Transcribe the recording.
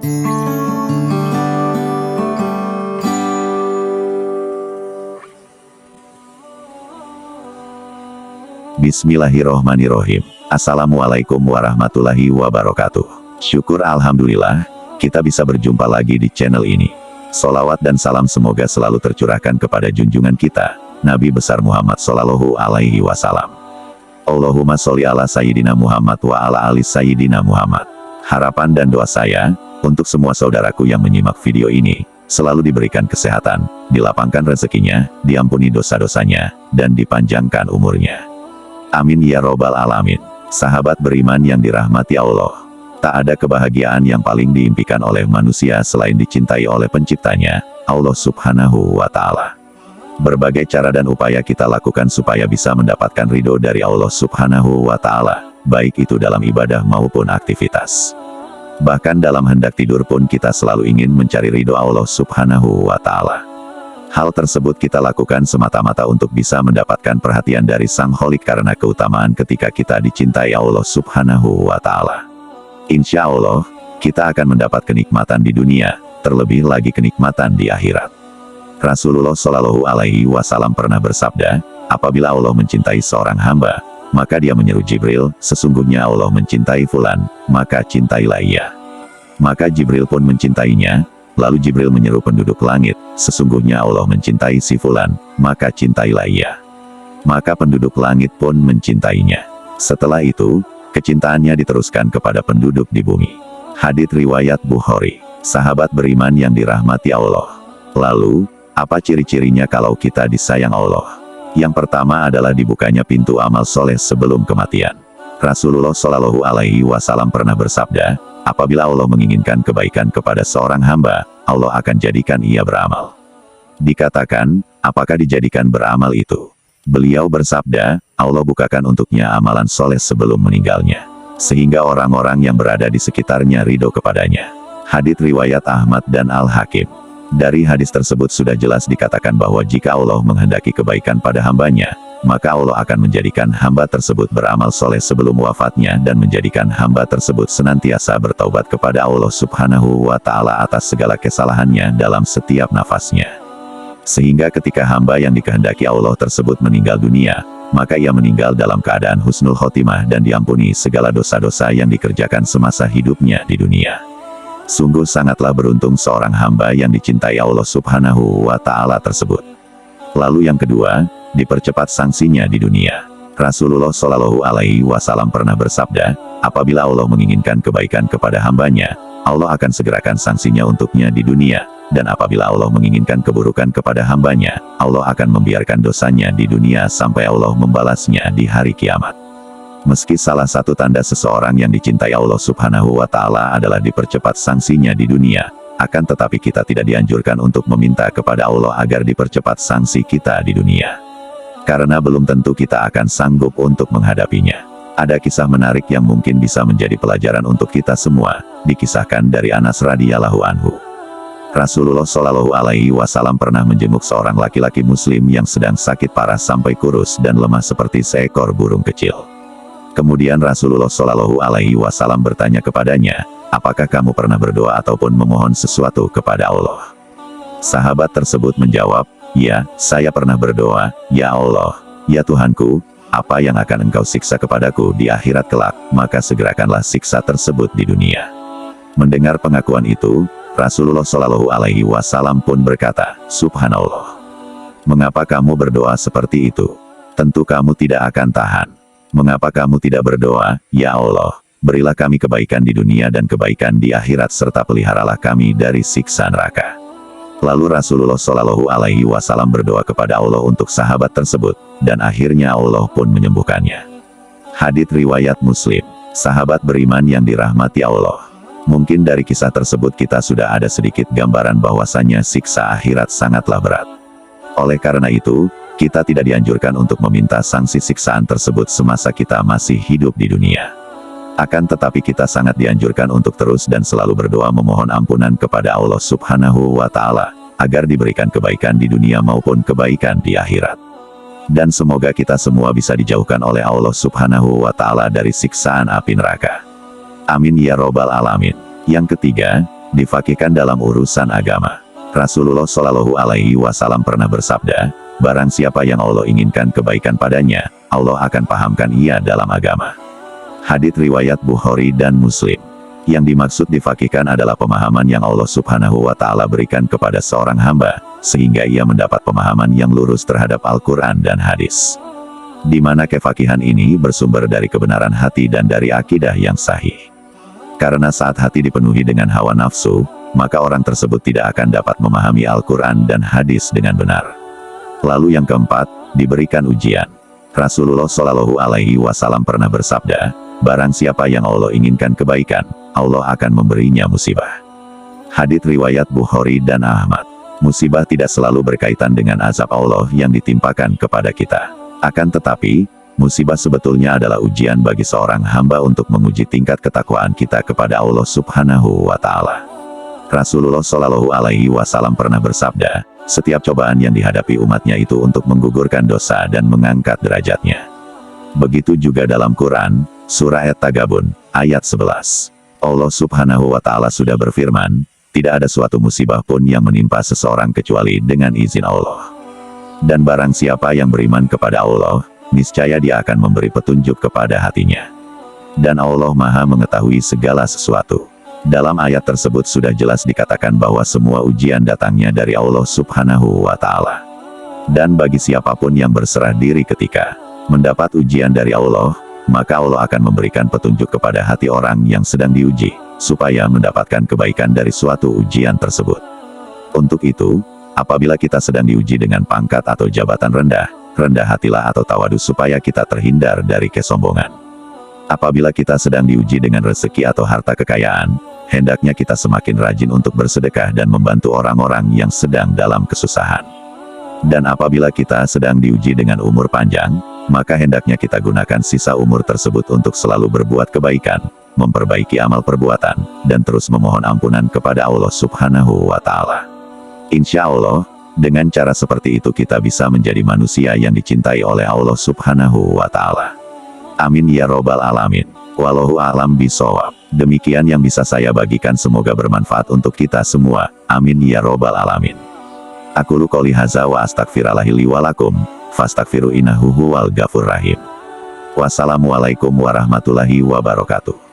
Bismillahirrohmanirrohim. Assalamualaikum warahmatullahi wabarakatuh. Syukur alhamdulillah, kita bisa berjumpa lagi di channel ini. Sholawat dan salam semoga selalu tercurahkan kepada junjungan kita, Nabi besar Muhammad Shallallahu Alaihi Wasallam. Allahumma sholli ala Sayyidina Muhammad wa ala ali Sayyidina Muhammad. Harapan dan doa saya, untuk semua saudaraku yang menyimak video ini, selalu diberikan kesehatan, dilapangkan rezekinya, diampuni dosa-dosanya, dan dipanjangkan umurnya. Amin ya robbal alamin. Sahabat beriman yang dirahmati Allah, tak ada kebahagiaan yang paling diimpikan oleh manusia selain dicintai oleh penciptanya, Allah Subhanahu wa Ta'ala. Berbagai cara dan upaya kita lakukan supaya bisa mendapatkan ridho dari Allah Subhanahu wa Ta'ala, baik itu dalam ibadah maupun aktivitas. Bahkan dalam hendak tidur pun kita selalu ingin mencari ridho Allah Subhanahu wa Ta'ala. Hal tersebut kita lakukan semata-mata untuk bisa mendapatkan perhatian dari Sang Kholik karena keutamaan ketika kita dicintai Allah Subhanahu wa Ta'ala. Insya Allah, kita akan mendapat kenikmatan di dunia, terlebih lagi kenikmatan di akhirat. Rasulullah Shallallahu Alaihi Wasallam pernah bersabda, apabila Allah mencintai seorang hamba, maka dia menyeru Jibril, sesungguhnya Allah mencintai fulan, maka cintailah ia. Maka Jibril pun mencintainya. Lalu Jibril menyeru penduduk langit, sesungguhnya Allah mencintai si fulan, maka cintailah ia. Maka penduduk langit pun mencintainya. Setelah itu, kecintaannya diteruskan kepada penduduk di bumi. Hadits riwayat Bukhari. Sahabat beriman yang dirahmati Allah. Lalu, apa ciri-cirinya kalau kita disayang Allah? Yang pertama adalah dibukanya pintu amal soleh sebelum kematian. Rasulullah Shallallahu Alaihi Wasallam pernah bersabda, apabila Allah menginginkan kebaikan kepada seorang hamba, Allah akan jadikan ia beramal. Dikatakan, apakah dijadikan beramal itu? Beliau bersabda, Allah bukakan untuknya amalan soleh sebelum meninggalnya, sehingga orang-orang yang berada di sekitarnya ridho kepadanya. Hadits riwayat Ahmad dan Al-Hakim. Dari hadis tersebut sudah jelas dikatakan bahwa jika Allah menghendaki kebaikan pada hambanya, maka Allah akan menjadikan hamba tersebut beramal soleh sebelum wafatnya dan menjadikan hamba tersebut senantiasa bertaubat kepada Allah Subhanahu wa Ta'ala atas segala kesalahannya dalam setiap nafasnya. Sehingga ketika hamba yang dikehendaki Allah tersebut meninggal dunia, maka ia meninggal dalam keadaan husnul khotimah dan diampuni segala dosa-dosa yang dikerjakan semasa hidupnya di dunia. Sungguh sangatlah beruntung seorang hamba yang dicintai Allah Subhanahu wa Ta'ala tersebut. Lalu yang kedua, dipercepat sanksinya di dunia. Rasulullah Shallallahu Alaihi Wasallam pernah bersabda, apabila Allah menginginkan kebaikan kepada hambanya, Allah akan segerakan sanksinya untuknya di dunia, dan apabila Allah menginginkan keburukan kepada hambanya, Allah akan membiarkan dosanya di dunia sampai Allah membalasnya di hari kiamat. Meski salah satu tanda seseorang yang dicintai Allah Subhanahu wa Ta'ala adalah dipercepat sanksinya di dunia, akan tetapi kita tidak dianjurkan untuk meminta kepada Allah agar dipercepat sanksi kita di dunia. Karena belum tentu kita akan sanggup untuk menghadapinya. Ada kisah menarik yang mungkin bisa menjadi pelajaran untuk kita semua, dikisahkan dari Anas radhiyallahu anhu. Rasulullah Shallallahu Alaihi Wasallam pernah menjenguk seorang laki-laki muslim yang sedang sakit parah sampai kurus dan lemah seperti seekor burung kecil. Kemudian Rasulullah Shallallahu Alaihi Wasallam bertanya kepadanya, apakah kamu pernah berdoa ataupun memohon sesuatu kepada Allah? Sahabat tersebut menjawab, ya, saya pernah berdoa, ya Allah, ya Tuhanku, apa yang akan engkau siksa kepadaku di akhirat kelak, maka segerakanlah siksa tersebut di dunia. Mendengar pengakuan itu, Rasulullah Shallallahu Alaihi Wasallam pun berkata, Subhanallah. Mengapa kamu berdoa seperti itu? Tentu kamu tidak akan tahan. Mengapa kamu tidak berdoa, ya Allah, berilah kami kebaikan di dunia dan kebaikan di akhirat serta peliharalah kami dari siksa neraka. Lalu Rasulullah Shallallahu Alaihi Wasallam berdoa kepada Allah untuk sahabat tersebut, dan akhirnya Allah pun menyembuhkannya. Hadits riwayat Muslim. Sahabat beriman yang dirahmati Allah. Mungkin dari kisah tersebut kita sudah ada sedikit gambaran bahwasanya siksa akhirat sangatlah berat. Oleh karena itu, kita tidak dianjurkan untuk meminta sanksi siksaan tersebut semasa kita masih hidup di dunia. Akan tetapi kita sangat dianjurkan untuk terus dan selalu berdoa memohon ampunan kepada Allah Subhanahu wa Ta'ala, agar diberikan kebaikan di dunia maupun kebaikan di akhirat. Dan semoga kita semua bisa dijauhkan oleh Allah Subhanahu wa Ta'ala dari siksaan api neraka. Amin ya robbal alamin. Yang ketiga, difakihkan dalam urusan agama. Rasulullah Shallallahu Alaihi Wasallam pernah bersabda, barang siapa yang Allah inginkan kebaikan padanya, Allah akan pahamkan ia dalam agama. Hadits riwayat Bukhari dan Muslim. Yang dimaksud difakihkan adalah pemahaman yang Allah Subhanahu wa Ta'ala berikan kepada seorang hamba, sehingga ia mendapat pemahaman yang lurus terhadap Al-Quran dan hadis. Di mana kefakihan ini bersumber dari kebenaran hati dan dari akidah yang sahih. Karena saat hati dipenuhi dengan hawa nafsu, maka orang tersebut tidak akan dapat memahami Al-Quran dan hadis dengan benar. Lalu yang keempat, diberikan ujian. Rasulullah Shallallahu Alaihi Wasallam pernah bersabda, barang siapa yang Allah inginkan kebaikan, Allah akan memberinya musibah. Hadits riwayat Bukhari dan Ahmad. Musibah tidak selalu berkaitan dengan azab Allah yang ditimpakan kepada kita. Akan tetapi, musibah sebetulnya adalah ujian bagi seorang hamba untuk menguji tingkat ketakwaan kita kepada Allah Subhanahu wa Ta'ala. Rasulullah Shallallahu Alaihi Wasallam pernah bersabda, setiap cobaan yang dihadapi umatnya itu untuk menggugurkan dosa dan mengangkat derajatnya. Begitu juga dalam Quran, surah At-Tagabun, ayat 11. Allah Subhanahu wa Ta'ala sudah berfirman, tidak ada suatu musibah pun yang menimpa seseorang kecuali dengan izin Allah. Dan barang siapa yang beriman kepada Allah, niscaya dia akan memberi petunjuk kepada hatinya. Dan Allah Maha mengetahui segala sesuatu. Dalam ayat tersebut sudah jelas dikatakan bahwa semua ujian datangnya dari Allah Subhanahu wa Ta'ala. Dan bagi siapapun yang berserah diri ketika mendapat ujian dari Allah, maka Allah akan memberikan petunjuk kepada hati orang yang sedang diuji, supaya mendapatkan kebaikan dari suatu ujian tersebut. Untuk itu, apabila kita sedang diuji dengan pangkat atau jabatan rendah, rendah hatilah atau tawadu supaya kita terhindar dari kesombongan. Apabila kita sedang diuji dengan rezeki atau harta kekayaan, hendaknya kita semakin rajin untuk bersedekah dan membantu orang-orang yang sedang dalam kesusahan. Dan apabila kita sedang diuji dengan umur panjang, maka hendaknya kita gunakan sisa umur tersebut untuk selalu berbuat kebaikan, memperbaiki amal perbuatan, dan terus memohon ampunan kepada Allah Subhanahu wa Ta'ala. Insya Allah, dengan cara seperti itu kita bisa menjadi manusia yang dicintai oleh Allah Subhanahu wa Ta'ala. Amin ya robbal alamin. Wallahu a'lam bishawab. Demikian yang bisa saya bagikan, semoga bermanfaat untuk kita semua. Amin ya robbal alamin. Aqulu qouli hadza wa astaghfirullahi li wa lakum, fastaghfiru innahu huwal ghafurur rahim. Wassalamualaikum warahmatullahi wabarakatuh.